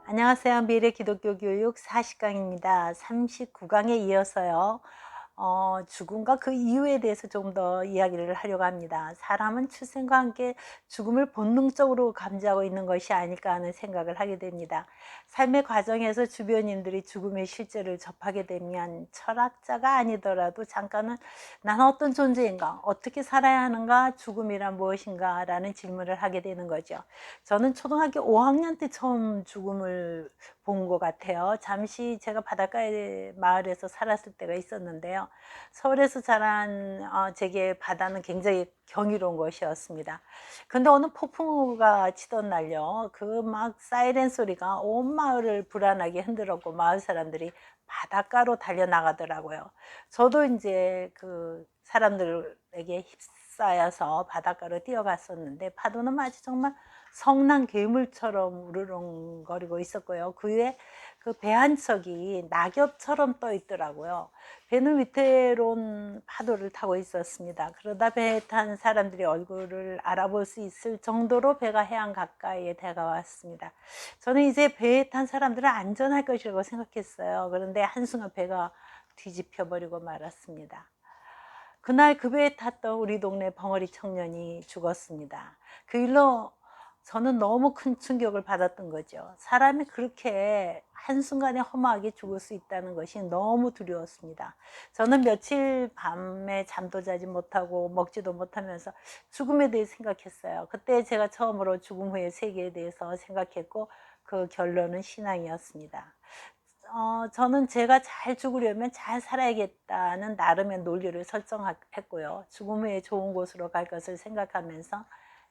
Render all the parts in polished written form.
안녕하세요. 미래 기독교 교육 40강입니다. 39강에 이어서요. 죽음과 그 이유에 대해서 좀 더 이야기를 하려고 합니다. 사람은 출생과 함께 죽음을 본능적으로 감지하고 있는 것이 아닐까 하는 생각을 하게 됩니다. 삶의 과정에서 주변인들이 죽음의 실제를 접하게 되면 철학자가 아니더라도 잠깐은 난 어떤 존재인가? 어떻게 살아야 하는가? 죽음이란 무엇인가? 라는 질문을 하게 되는 거죠. 저는 초등학교 5학년 때 처음 죽음을 본 것 같아요. 잠시 제가 바닷가에 마을에서 살았을 때가 있었는데요. 서울에서 자란 제게 바다는 굉장히 경이로운 곳이었습니다. 근데 어느 폭풍우가 치던 날요. 그 막 사이렌 소리가 온 마을을 불안하게 흔들었고 마을 사람들이 바닷가로 달려나가더라고요. 저도 이제 그 사람들에게 휩싸여서 바닷가로 뛰어갔었는데 파도는 마치 정말 성난 괴물처럼 우르렁거리고 있었고요. 그 위에 그 배 한 척이 낙엽처럼 떠 있더라고요. 배는 위태로운 파도를 타고 있었습니다. 그러다 배에 탄 사람들이 얼굴을 알아볼 수 있을 정도로 배가 해안 가까이에 다가왔습니다. 저는 이제 배에 탄 사람들은 안전할 것이라고 생각했어요. 그런데 한순간 배가 뒤집혀 버리고 말았습니다. 그날 그 배에 탔던 우리 동네 벙어리 청년이 죽었습니다. 그 일로 저는 너무 큰 충격을 받았던 거죠. 사람이 그렇게 한순간에 허무하게 죽을 수 있다는 것이 너무 두려웠습니다. 저는 며칠 밤에 잠도 자지 못하고 먹지도 못하면서 죽음에 대해 생각했어요. 그때 제가 처음으로 죽음 후의 세계에 대해서 생각했고 그 결론은 신앙이었습니다. 저는 제가 잘 죽으려면 잘 살아야겠다는 나름의 논리를 설정했고요. 죽음 후에 좋은 곳으로 갈 것을 생각하면서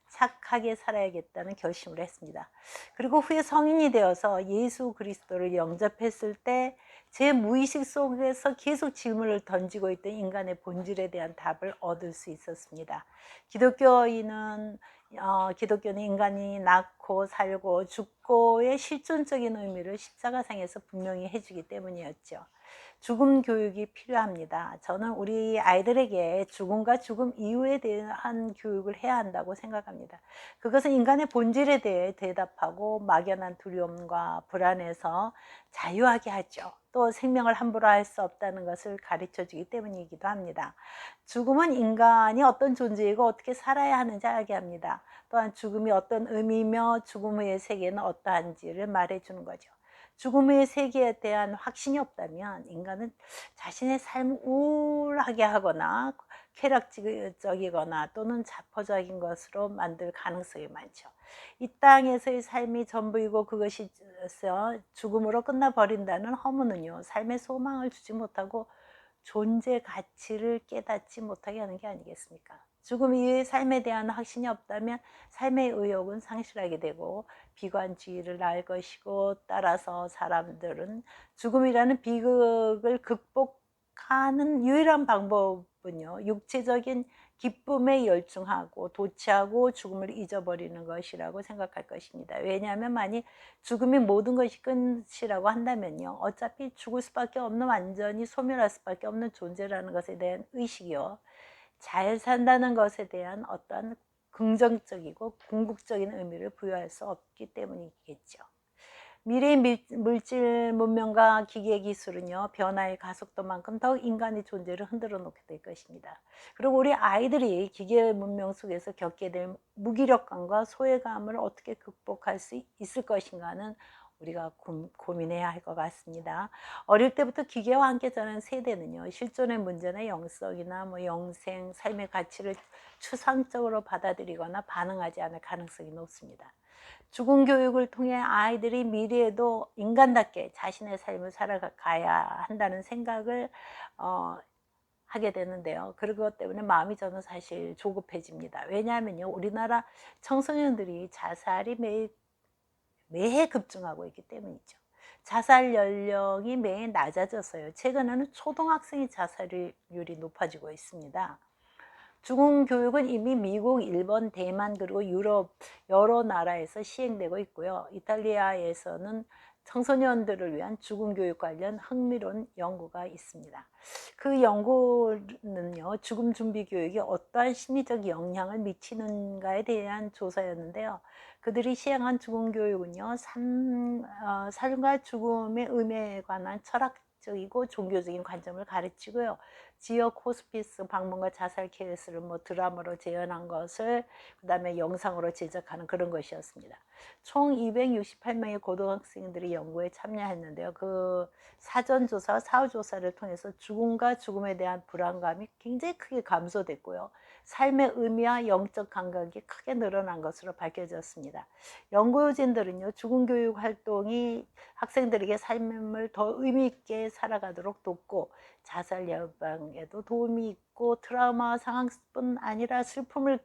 착하게 살아야겠다는 결심을 했습니다. 그리고 후에 성인이 되어서 예수 그리스도를 영접했을 때 제 무의식 속에서 계속 질문을 던지고 있던 인간의 본질에 대한 답을 얻을 수 있었습니다. 기독교인은 기독교는 인간이 낳고 살고 죽고의 실존적인 의미를 십자가상에서 분명히 해주기 때문이었죠. 죽음 교육이 필요합니다. 저는 우리 아이들에게 죽음과 죽음 이후에 대한 교육을 해야 한다고 생각합니다. 그것은 인간의 본질에 대해 대답하고 막연한 두려움과 불안에서 자유하게 하죠. 또 생명을 함부로 할 수 없다는 것을 가르쳐 주기 때문이기도 합니다. 죽음은 인간이 어떤 존재이고 어떻게 살아야 하는지 알게 합니다. 또한 죽음이 어떤 의미며 죽음 후의 세계는 어떠한지를 말해 주는 거죠. 죽음 후의 세계에 대한 확신이 없다면 인간은 자신의 삶을 우울하게 하거나 쾌락적이거나 또는 자포자기인 것으로 만들 가능성이 많죠. 이 땅에서의 삶이 전부이고 그것이 죽음으로 끝나버린다는 허무는요, 삶의 소망을 주지 못하고 존재 가치를 깨닫지 못하게 하는 게 아니겠습니까? 죽음 이후의 삶에 대한 확신이 없다면 삶의 의욕은 상실하게 되고 비관주의를 낳을 것이고, 따라서 사람들은 죽음이라는 비극을 극복하는 유일한 방법은요, 육체적인 기쁨에 열중하고 도취하고 죽음을 잊어버리는 것이라고 생각할 것입니다. 왜냐하면 만일 죽음이 모든 것이 끝이라고 한다면요, 어차피 죽을 수밖에 없는, 완전히 소멸할 수밖에 없는 존재라는 것에 대한 의식이요, 잘 산다는 것에 대한 어떠한 긍정적이고 궁극적인 의미를 부여할 수 없기 때문이겠죠. 미래의 물질 문명과 기계 기술은요, 변화의 가속도만큼 더욱 인간의 존재를 흔들어 놓게 될 것입니다. 그리고 우리 아이들이 기계 문명 속에서 겪게 될 무기력감과 소외감을 어떻게 극복할 수 있을 것인가는 우리가 고민해야 할 것 같습니다. 어릴 때부터 기계와 함께 자란 세대는요, 실존의 문제나 영성이나 영생, 삶의 가치를 추상적으로 받아들이거나 반응하지 않을 가능성이 높습니다. 죽음 교육을 통해 아이들이 미래에도 인간답게 자신의 삶을 살아가야 한다는 생각을 어, 하게 되는데요. 그것 때문에 마음이 저는 사실 조급해집니다. 왜냐하면요, 우리나라 청소년들이 자살이 매해 급증하고 있기 때문이죠. 자살 연령이 매해 낮아졌어요. 최근에는 초등학생의 자살률이 높아지고 있습니다. 죽음 교육은 이미 미국, 일본, 대만 그리고 유럽 여러 나라에서 시행되고 있고요. 이탈리아에서는 청소년들을 위한 죽음 교육 관련 흥미로운 연구가 있습니다. 그 연구는요, 죽음 준비 교육이 어떠한 심리적 영향을 미치는가에 대한 조사였는데요. 그들이 시행한 죽음 교육은요, 삶과 죽음의 의미에 관한 철학적이고 종교적인 관점을 가르치고요. 지역 호스피스 방문과 자살 케이스를 뭐 드라마로 재현한 것을 그다음에 영상으로 제작하는 그런 것이었습니다. 총 268명의 고등학생들이 연구에 참여했는데요. 그 사전조사, 사후조사를 통해서 죽음과 죽음에 대한 불안감이 굉장히 크게 감소됐고요. 삶의 의미와 영적 감각이 크게 늘어난 것으로 밝혀졌습니다. 연구진들은요, 죽음 교육 활동이 학생들에게 삶을 더 의미 있게 살아가도록 돕고 자살 예방에도 도움이 있고 트라우마 상황뿐 아니라 슬픔을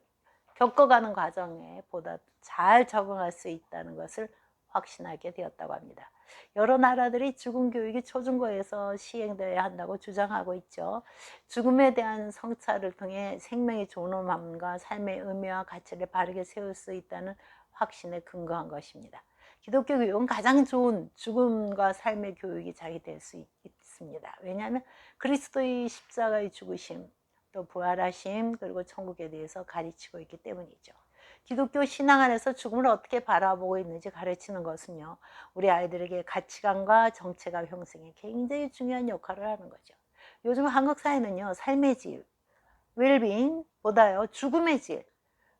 겪어가는 과정에 보다 잘 적응할 수 있다는 것을 확신하게 되었다고 합니다. 여러 나라들이 죽음 교육이 초중고에서 시행되어야 한다고 주장하고 있죠. 죽음에 대한 성찰을 통해 생명의 존엄함과 삶의 의미와 가치를 바르게 세울 수 있다는 확신에 근거한 것입니다. 기독교 교육은 가장 좋은 죽음과 삶의 교육이 자기될 수 있습니다. 왜냐하면 그리스도의 십자가의 죽으심, 또 부활하심, 그리고 천국에 대해서 가르치고 있기 때문이죠. 기독교 신앙 안에서 죽음을 어떻게 바라보고 있는지 가르치는 것은요, 우리 아이들에게 가치관과 정체감 형성에 굉장히 중요한 역할을 하는 거죠. 요즘 한국 사회는요, 삶의 질, 웰빙보다요, 죽음의 질,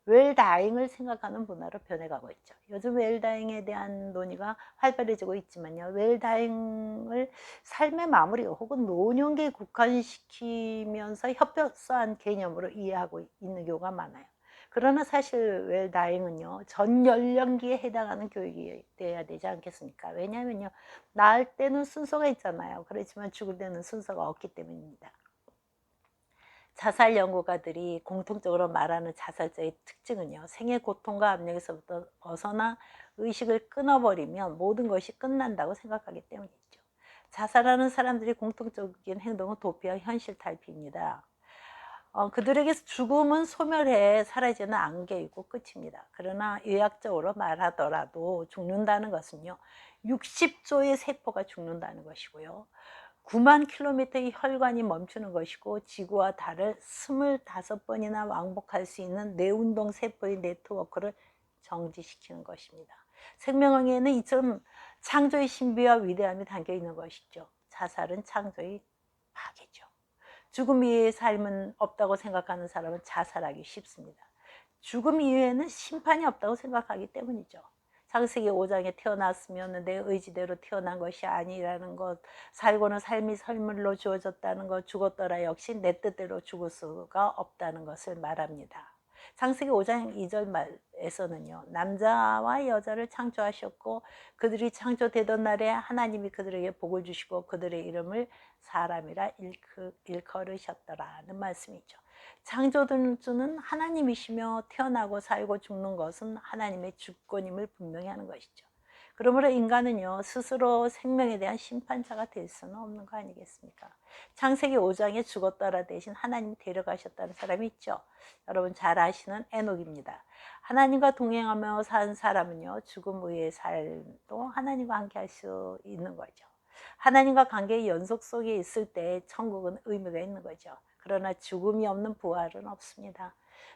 웰다잉을 생각하는 문화로 변해가고 있죠. 요즘 웰다잉에 대한 논의가 활발해지고 있지만요, 웰다잉을 삶의 마무리 혹은 노년기에 국한시키면서 협소한 개념으로 이해하고 있는 경우가 많아요. 그러나 사실 웰다잉은요, 전 연령기에 해당하는 교육이 돼야 되지 않겠습니까? 왜냐하면요, 나을 때는 순서가 있잖아요. 그렇지만 죽을 때는 순서가 없기 때문입니다. 자살 연구가들이 공통적으로 말하는 자살자의 특징은요, 생의 고통과 압력에서부터 벗어나 의식을 끊어버리면 모든 것이 끝난다고 생각하기 때문이죠. 자살하는 사람들이 공통적인 행동은 도피와 현실 탈피입니다. 그들에게 죽음은 소멸해 사라지는 안개이고 끝입니다. 그러나 의학적으로 말하더라도 죽는다는 것은요, 60조의 세포가 죽는다는 것이고요. 9만 킬로미터의 혈관이 멈추는 것이고 지구와 달을 25번이나 왕복할 수 있는 뇌운동 세포의 네트워크를 정지시키는 것입니다. 생명에는 이처럼 창조의 신비와 위대함이 담겨 있는 것이죠. 자살은 창조의 파괴죠. 죽음 이외의 삶은 없다고 생각하는 사람은 자살하기 쉽습니다. 죽음 이외에는 심판이 없다고 생각하기 때문이죠. 창세기 5장에 태어났으면 내 의지대로 태어난 것이 아니라는 것, 살고는 삶이 선물로 주어졌다는 것, 죽었더라 역시 내 뜻대로 죽을 수가 없다는 것을 말합니다. 창세기 5장 2절 말에서는요, 남자와 여자를 창조하셨고 그들이 창조되던 날에 하나님이 그들에게 복을 주시고 그들의 이름을 사람이라 일컬으셨더라는 말씀이죠. 창조주는 하나님이시며 태어나고 살고 죽는 것은 하나님의 주권임을 분명히 하는 것이죠. 그러므로 인간은요, 스스로 생명에 대한 심판자가 될 수는 없는 거 아니겠습니까? 창세기 5장에 죽었더라 대신 하나님이 데려가셨다는 사람이 있죠. 여러분 잘 아시는 에녹입니다. 하나님과 동행하며 산 사람은요, 죽음 후의 삶도 하나님과 함께 할 수 있는 거죠. 하나님과 관계의 연속 속에 있을 때 천국은 의미가 있는 거죠. 그러나 죽음이 없는 부활은 없습니다.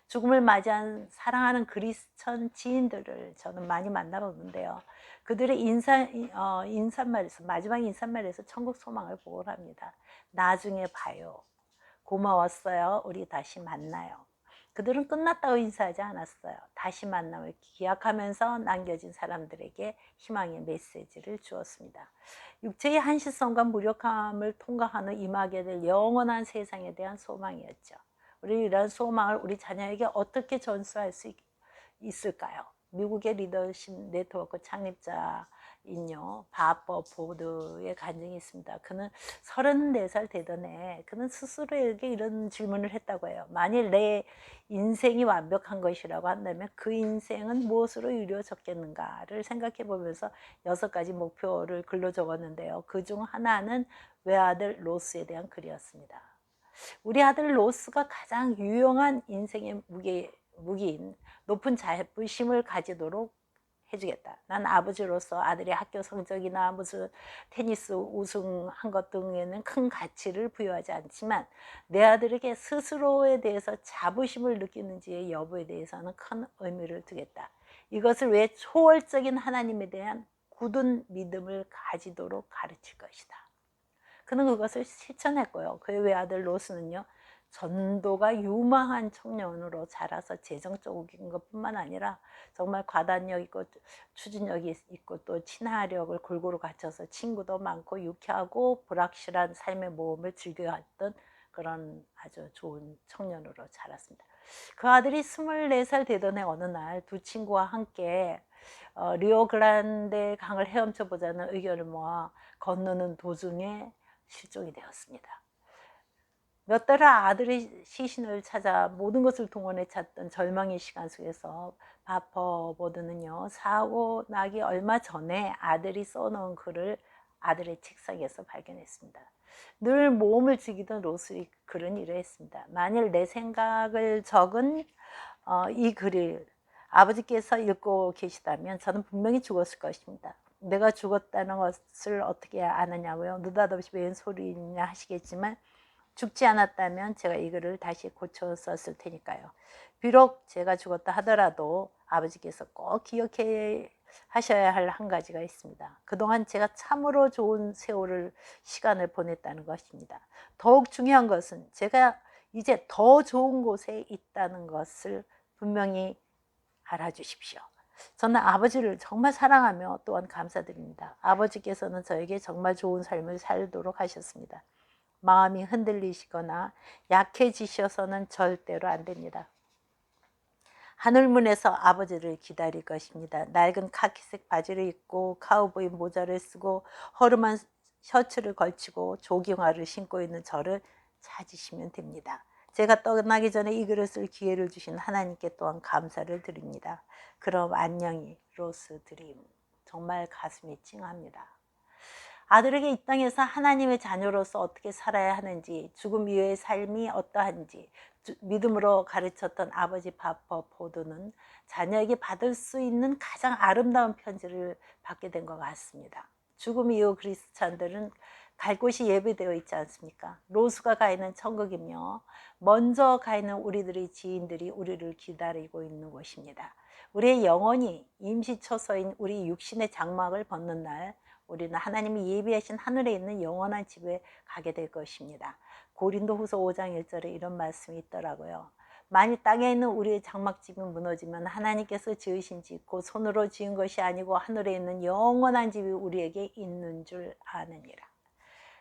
죽음을 맞이한 사랑하는 그리스천 지인들을 저는 많이 만나보는데요. 그들의 인사말에서, 마지막 인사말에서 천국 소망을 보고합니다. 나중에 봐요. 고마웠어요. 우리 다시 만나요. 그들은 끝났다고 인사하지 않았어요. 다시 만남을 기약하면서 남겨진 사람들에게 희망의 메시지를 주었습니다. 육체의 한시성과 무력함을 통과하는 임하게 될 영원한 세상에 대한 소망이었죠. 우리 이런 소망을 우리 자녀에게 어떻게 전수할 수 있을까요? 미국의 리더십 네트워크 창립자인요, 바버 보드의 간증이 있습니다. 그는 34살 되던 해, 그는 스스로에게 이런 질문을 했다고 해요. 만일 내 인생이 완벽한 것이라고 한다면 그 인생은 무엇으로 이루어졌겠는가를 생각해 보면서 6가지 목표를 글로 적었는데요. 그중 하나는 외아들 로스에 대한 글이었습니다. 우리 아들 로스가 가장 유용한 인생의 무기인 높은 자부심을 가지도록 해주겠다. 난 아버지로서 아들의 학교 성적이나 무슨 테니스 우승한 것 등에는 큰 가치를 부여하지 않지만 내 아들에게 스스로에 대해서 자부심을 느끼는지의 여부에 대해서는 큰 의미를 두겠다. 이것을 왜 초월적인 하나님에 대한 굳은 믿음을 가지도록 가르칠 것이다. 그는 그것을 실천했고요. 그의 외아들 롯은요, 전도가 유망한 청년으로 자라서 재정적인 것뿐만 아니라 정말 과단력 있고 추진력이 있고 또 친화력을 골고루 갖춰서 친구도 많고 유쾌하고 불확실한 삶의 모험을 즐겨했던 그런 아주 좋은 청년으로 자랐습니다. 그 아들이 24살 되던 해 어느 날 두 친구와 함께 리오그란데 강을 헤엄쳐 보자는 의견을 모아 건너는 도중에 실종이 되었습니다. 몇 달을 아들의 시신을 찾아 모든 것을 동원해 찾던 절망의 시간 속에서 바퍼보드는요, 사고 나기 얼마 전에 아들이 써놓은 글을 아들의 책상에서 발견했습니다. 늘 모험을 즐기던 로스의 글은 이러했습니다. 만일 내 생각을 적은 이 글을 아버지께서 읽고 계시다면 저는 분명히 죽었을 것입니다. 내가 죽었다는 것을 어떻게 아느냐고요? 느닷없이 웬 소리냐 하시겠지만 죽지 않았다면 제가 이 글을 다시 고쳐 썼을 테니까요. 비록 제가 죽었다 하더라도 아버지께서 꼭 기억해 하셔야 할 한 가지가 있습니다. 그동안 제가 참으로 좋은 시간을 보냈다는 것입니다. 더욱 중요한 것은 제가 이제 더 좋은 곳에 있다는 것을 분명히 알아주십시오. 저는 아버지를 정말 사랑하며 또한 감사드립니다. 아버지께서는 저에게 정말 좋은 삶을 살도록 하셨습니다. 마음이 흔들리시거나 약해지셔서는 절대로 안 됩니다. 하늘문에서 아버지를 기다릴 것입니다. 낡은 카키색 바지를 입고 카우보이 모자를 쓰고 허름한 셔츠를 걸치고 조깅화를 신고 있는 저를 찾으시면 됩니다. 제가 떠나기 전에 이 글을 쓸 기회를 주신 하나님께 또한 감사를 드립니다. 그럼 안녕히 로스 드림. 정말 가슴이 찡합니다. 아들에게 이 땅에서 하나님의 자녀로서 어떻게 살아야 하는지, 죽음 이후의 삶이 어떠한지 믿음으로 가르쳤던 아버지 바퍼 포드는 자녀에게 받을 수 있는 가장 아름다운 편지를 받게 된 것 같습니다. 죽음 이후 그리스찬들은 갈 곳이 예비되어 있지 않습니까? 로스가 가 있는 천국이며 먼저 가 있는 우리들의 지인들이 우리를 기다리고 있는 곳입니다. 우리의 영혼이 임시처소인 우리 육신의 장막을 벗는 날 우리는 하나님이 예비하신 하늘에 있는 영원한 집에 가게 될 것입니다. 고린도후서 5장 1절에 이런 말씀이 있더라고요. 만일 땅에 있는 우리의 장막집이 무너지면 하나님께서 지으신 집, 곧 손으로 지은 것이 아니고 하늘에 있는 영원한 집이 우리에게 있는 줄 아느니라.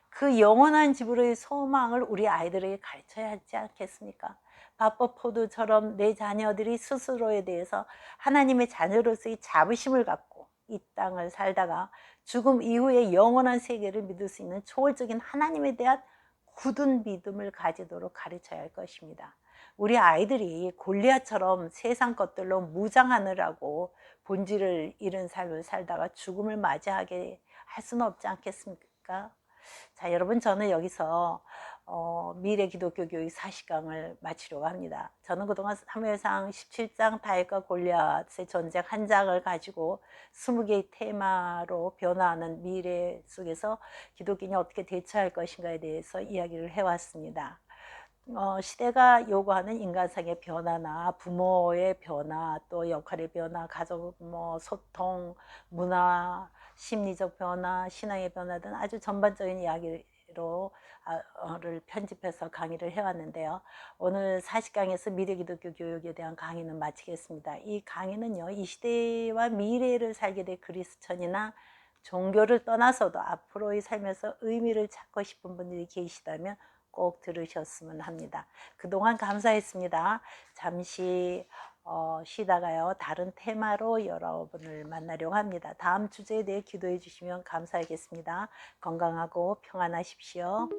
그 영원한 집으로의 소망을 우리 아이들에게 가르쳐야 하지 않겠습니까? 바퍼포드처럼 내 자녀들이 스스로에 대해서 하나님의 자녀로서의 자부심을 갖고 이 땅을 살다가 죽음 이후에 영원한 세계를 믿을 수 있는 초월적인 하나님에 대한 굳은 믿음을 가지도록 가르쳐야 할 것입니다. 우리 아이들이 골리앗처럼 세상 것들로 무장하느라고 본질을 잃은 삶을 살다가 죽음을 맞이하게 할 수는 없지 않겠습니까? 자, 여러분, 저는 여기서 미래 기독교 교육 40강을 마치려고 합니다. 저는 그동안 사무엘상 17장 다윗과 골리앗의 전쟁 한 장을 가지고 20개의 테마로 변화하는 미래 속에서 기독인이 어떻게 대처할 것인가에 대해서 이야기를 해왔습니다. 시대가 요구하는 인간상의 변화나 부모의 변화, 또 역할의 변화, 가족 소통, 문화, 심리적 변화, 신앙의 변화 등 아주 전반적인 이야기로 를 편집해서 강의를 해왔는데요. 오늘 40강에서 미래 기독교 교육에 대한 강의는 마치겠습니다. 이 강의는요, 이 시대와 미래를 살게 될 그리스천이나 종교를 떠나서도 앞으로의 삶에서 의미를 찾고 싶은 분들이 계시다면 꼭 들으셨으면 합니다. 그동안 감사했습니다. 잠시 쉬다가요, 다른 테마로 여러분을 만나려고 합니다. 다음 주제에 대해 기도해 주시면 감사하겠습니다. 건강하고 평안하십시오.